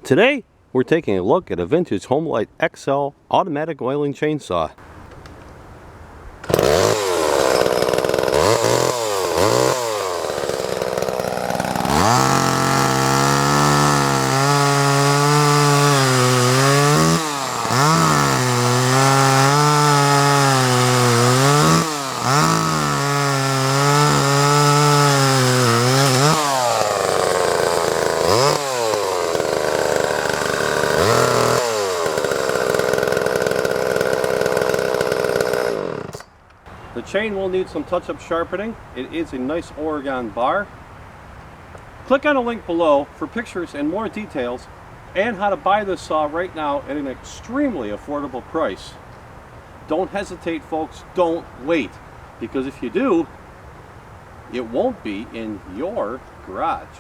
Today, we're taking a look at a vintage Homelite XL automatic oiling chainsaw. The chain will need some touch-up sharpening. It is a nice Oregon bar. Click on the link below for pictures and more details and how to buy this saw right now at an extremely affordable price. Don't hesitate, folks. Don't wait, because if you do, it won't be in your garage.